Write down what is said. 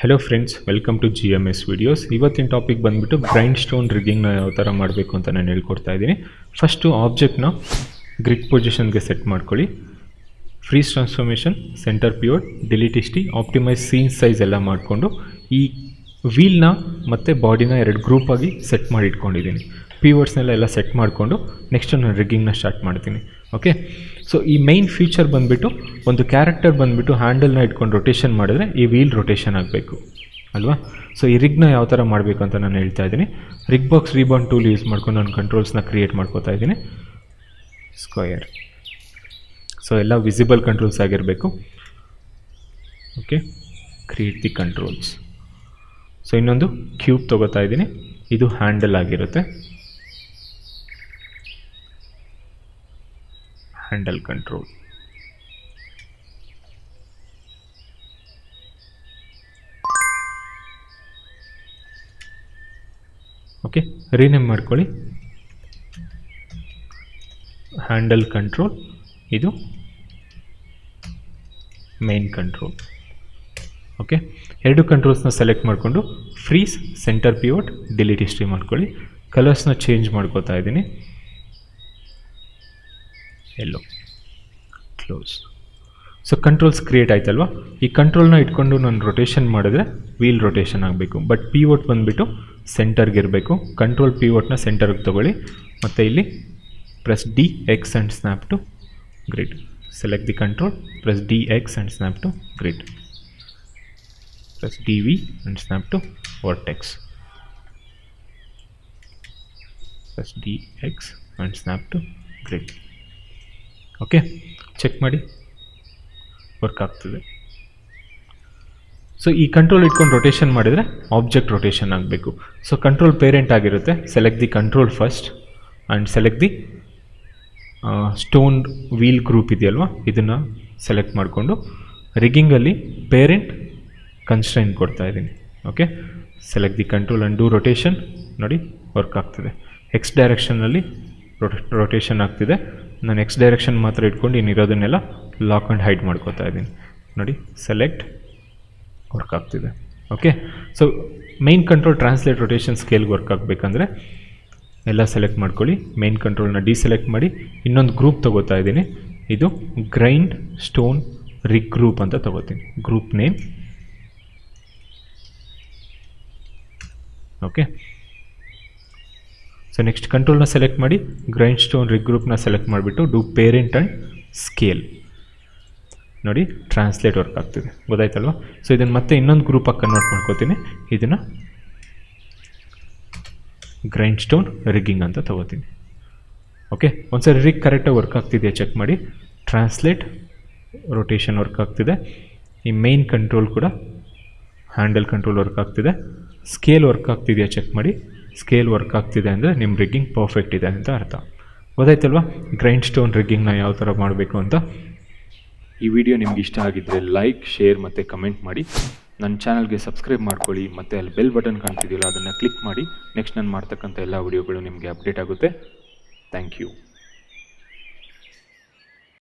Hello friends, welcome to GMS videos. ಇವತ್ತಿನ topic ಬಂದುಬಿಟ್ಟು grind stone ರಿಗ್ಗಿಂಗ್ನ ಯಾವ ಥರ ಮಾಡಬೇಕು ಅಂತ ನಾನು ಹೇಳ್ಕೊಡ್ತಾ ಇದ್ದೀನಿ. ಫಸ್ಟು ಆಬ್ಜೆಕ್ಟ್ನ ಗ್ರಿಡ್ ಪೊಸಿಷನ್ಗೆ ಸೆಟ್ ಮಾಡ್ಕೊಳ್ಳಿ. Freeze transformation, centre pivot, delete history, optimise scene size ಎಲ್ಲ ಮಾಡಿಕೊಂಡು ಈ ವೀಲ್ನ ಮತ್ತು ಬಾಡಿನ ಎರಡು ಗ್ರೂಪಾಗಿ ಸೆಟ್ ಮಾಡಿ ಇಟ್ಕೊಂಡಿದ್ದೀನಿ. ಪಿವೋಟ್ಸ್ನೆಲ್ಲ ಸೆಟ್ ಮಾಡಿಕೊಂಡು ನೆಕ್ಸ್ಟ್ ನಾನು ರಿಗ್ಗಿಂಗ್ನ ಸ್ಟಾರ್ಟ್ ಮಾಡ್ತೀನಿ. ಓಕೆ, ಸೊ ಈ ಮೈನ್ ಫೀಚರ್ ಬಂದುಬಿಟ್ಟು ಒಂದು ಕ್ಯಾರೆಕ್ಟರ್ ಬಂದುಬಿಟ್ಟು ಹ್ಯಾಂಡಲ್ನ ಇಟ್ಕೊಂಡು ರೊಟೇಷನ್ ಮಾಡಿದ್ರೆ ಈ ವೀಲ್ ರೊಟೇಷನ್ ಆಗಬೇಕು ಅಲ್ವಾ. ಸೊ ಈ ರಿಗ್ನ ಯಾವ ಥರ ಮಾಡಬೇಕು ಅಂತ ನಾನು ಹೇಳ್ತಾ ಇದ್ದೀನಿ. ರಿಗ್ ಬಾಕ್ಸ್ ರೀಬಾನ್ ಟೂಲ್ ಯೂಸ್ ಮಾಡ್ಕೊಂಡು ನಾನು ಕಂಟ್ರೋಲ್ಸ್ನ ಕ್ರಿಯೇಟ್ ಮಾಡ್ಕೋತಾ ಇದ್ದೀನಿ. ಸ್ಕ್ವಯರ್, ಸೊ ಎಲ್ಲ ವಿಸಿಬಲ್ ಕಂಟ್ರೋಲ್ಸ್ ಆಗಿರಬೇಕು. Okay, create the controls. So ಇನ್ನೊಂದು ಕ್ಯೂಬ್ ತೊಗೋತಾ ಇದ್ದೀನಿ, ಇದು ಹ್ಯಾಂಡಲ್ ಆಗಿರುತ್ತೆ. Handle control. ಓಕೆ, ರೀನೇಮ್ ಮಾಡ್ಕೊಳ್ಳಿ. ಹ್ಯಾಂಡಲ್ ಕಂಟ್ರೋಲ್, ಇದು ಮೇನ್ ಕಂಟ್ರೋಲ್. ಓಕೆ, ಎರಡು ಕಂಟ್ರೋಲ್ಸ್ನ ಸೆಲೆಕ್ಟ್ ಮಾಡಿಕೊಂಡು freeze, centre pivot, delete history ಮಾಡ್ಕೊಳ್ಳಿ. ಕಲರ್ಸ್ನ ಚೇಂಜ್ ಮಾಡ್ಕೋತಾ ಇದ್ದೀನಿ. ಎಲ್ಲೋ, ಕ್ಲೋಸ್. ಸೊ ಕಂಟ್ರೋಲ್ಸ್ ಕ್ರಿಯೇಟ್ ಆಯ್ತಲ್ವಾ. ಈ ಕಂಟ್ರೋಲ್ನ ಇಟ್ಕೊಂಡು ನಾನು ರೊಟೇಷನ್ ಮಾಡಿದ್ರೆ ವೀಲ್ ರೊಟೇಷನ್ ಆಗಬೇಕು. ಬಟ್ ಪಿವೋಟ್ ಬಂದುಬಿಟ್ಟು ಸೆಂಟರ್ಗೆ ಇರಬೇಕು. ಕಂಟ್ರೋಲ್ ಪಿವೋಟ್ನ ಸೆಂಟರ್ಗೆ ತೊಗೊಳ್ಳಿ. ಮತ್ತು ಇಲ್ಲಿ press DX and snap to grid. Select the control, press DX and snap to grid. Press DV and snap to vertex. Press DX and snap to grid. Okay, check ಮಾಡಿ, work ಆಗ್ತದೆ. So ಈ control ಇಟ್ಕೊಂಡು rotation ಮಾಡಿದರೆ object rotation ಆಗಬೇಕು. So control parent ಆಗಿರುತ್ತೆ. Select the control first and select the stone wheel group ಇದೆಯಲ್ವಾ, ಇದನ್ನು select ಮಾಡಿಕೊಂಡು ರಿಗ್ಗಿಂಗಲ್ಲಿ ಪೇರೆಂಟ್ ಕನ್ಸ್ಟ್ರೈನ್ ಕೊಡ್ತಾ ಇದ್ದೀನಿ. Okay, select the control and do rotation. ನೋಡಿ, ವರ್ಕ್ ಆಗ್ತಿದೆ. X ಡೈರೆಕ್ಷನಲ್ಲಿ ರೊಟೇಷನ್ ಆಗ್ತಿದೆ. ನಾನು X ಡೈರೆಕ್ಷನ್ ಮಾತ್ರ ಇಟ್ಕೊಂಡು ಇನ್ನಿರೋದನ್ನೆಲ್ಲ ಲಾಕ್ ಆ್ಯಂಡ್ ಹೈಡ್ ಮಾಡ್ಕೋತಾ ಇದ್ದೀನಿ. ನೋಡಿ, ಸೆಲೆಕ್ಟ್, ವರ್ಕ್ ಆಗ್ತಿದೆ. Okay, so main control translate rotation ಸ್ಕೇಲ್ಗೆ ವರ್ಕ್ ಆಗಬೇಕಂದ್ರೆ ಎಲ್ಲ ಸೆಲೆಕ್ಟ್ ಮಾಡ್ಕೊಳ್ಳಿ. ಮೈನ್ ಕಂಟ್ರೋಲ್ನ ಡಿಸೆಲೆಕ್ಟ್ ಮಾಡಿ ಇನ್ನೊಂದು ಗ್ರೂಪ್ ತೊಗೋತಾ ಇದ್ದೀನಿ. ಇದು ಗ್ರೈಂಡ್ ಸ್ಟೋನ್ ರಿಗ್ ಗ್ರೂಪ್ ಅಂತ ತೊಗೋತೀನಿ. Group name. Okay, so next ಕಂಟ್ರೋಲ್ನ ಸೆಲೆಕ್ಟ್ ಮಾಡಿ ಗ್ರೈಂಡ್ ಸ್ಟೋನ್ ರಿಗ್ ಗ್ರೂಪ್ನ ಸೆಲೆಕ್ಟ್ ಮಾಡಿಬಿಟ್ಟು ಡೂ ಪೇರೆಂಟ್ ಆ್ಯಂಡ್ ಸ್ಕೇಲ್. ನೋಡಿ, ಟ್ರಾನ್ಸ್ಲೇಟ್ ವರ್ಕ್ ಆಗ್ತಿದೆ, ಗೊತ್ತಾಯ್ತಲ್ವ. ಸೊ ಇದನ್ನು ಮತ್ತೆ ಇನ್ನೊಂದು ಗ್ರೂಪಾಗಿ ಕನ್ವರ್ಟ್ ಮಾಡ್ಕೋತೀನಿ. ಇದನ್ನು ಗ್ರೈಂಡ್ ಸ್ಟೋನ್ ರಿಗ್ಗಿಂಗ್ ಅಂತ ತೊಗೋತೀನಿ. ಓಕೆ, ಒಂದ್ಸರಿ ರಿಗ್ ಕರೆಕ್ಟಾಗಿ ವರ್ಕ್ ಆಗ್ತಿದೆಯಾ ಚೆಕ್ ಮಾಡಿ. ಟ್ರಾನ್ಸ್ಲೇಟ್ ರೊಟೇಷನ್ ವರ್ಕ್ ಆಗ್ತಿದೆ. ಈ ಮೈನ್ ಕಂಟ್ರೋಲ್ ಕೂಡ ಹ್ಯಾಂಡಲ್ ಕಂಟ್ರೋಲ್ ವರ್ಕ್ ಆಗ್ತಿದೆ. ಸ್ಕೇಲ್ ವರ್ಕ್ ಆಗ್ತಿದೆಯಾ ಚೆಕ್ ಮಾಡಿ. ಸ್ಕೇಲ್ ವರ್ಕ್ ಆಗ್ತಿದೆ ಅಂದರೆ ನಿಮ್ಮ ರಿಗ್ಗಿಂಗ್ ಪರ್ಫೆಕ್ಟ್ ಇದೆ ಅಂತ ಅರ್ಥ. ಗೊತ್ತಾಯ್ತಲ್ವ ಗ್ರೈಂಡ್ ಸ್ಟೋನ್ ರಿಗ್ಗಿಂಗ್ನ ಯಾವ ಥರ ಮಾಡಬೇಕು ಅಂತ. ಈ ವಿಡಿಯೋ ನಿಮ್ಗೆ ಇಷ್ಟ ಆಗಿದ್ದರೆ ಲೈಕ್, ಶೇರ್ ಮತ್ತು ಕಮೆಂಟ್ ಮಾಡಿ. ನನ್ನ ಚಾನಲ್ಗೆ ಸಬ್ಸ್ಕ್ರೈಬ್ ಮಾಡ್ಕೊಳ್ಳಿ. ಮತ್ತು ಅಲ್ಲಿ ಬೆಲ್ ಬಟನ್ ಕಾಣ್ತಿದೆಯಲ್ಲ, ಅದನ್ನು ಕ್ಲಿಕ್ ಮಾಡಿ. ನೆಕ್ಸ್ಟ್ ನಾನು ಮಾಡ್ತಕ್ಕಂಥ ಎಲ್ಲ ವಿಡಿಯೋಗಳು ನಿಮಗೆ ಅಪ್ಡೇಟ್ ಆಗುತ್ತೆ. Thank you.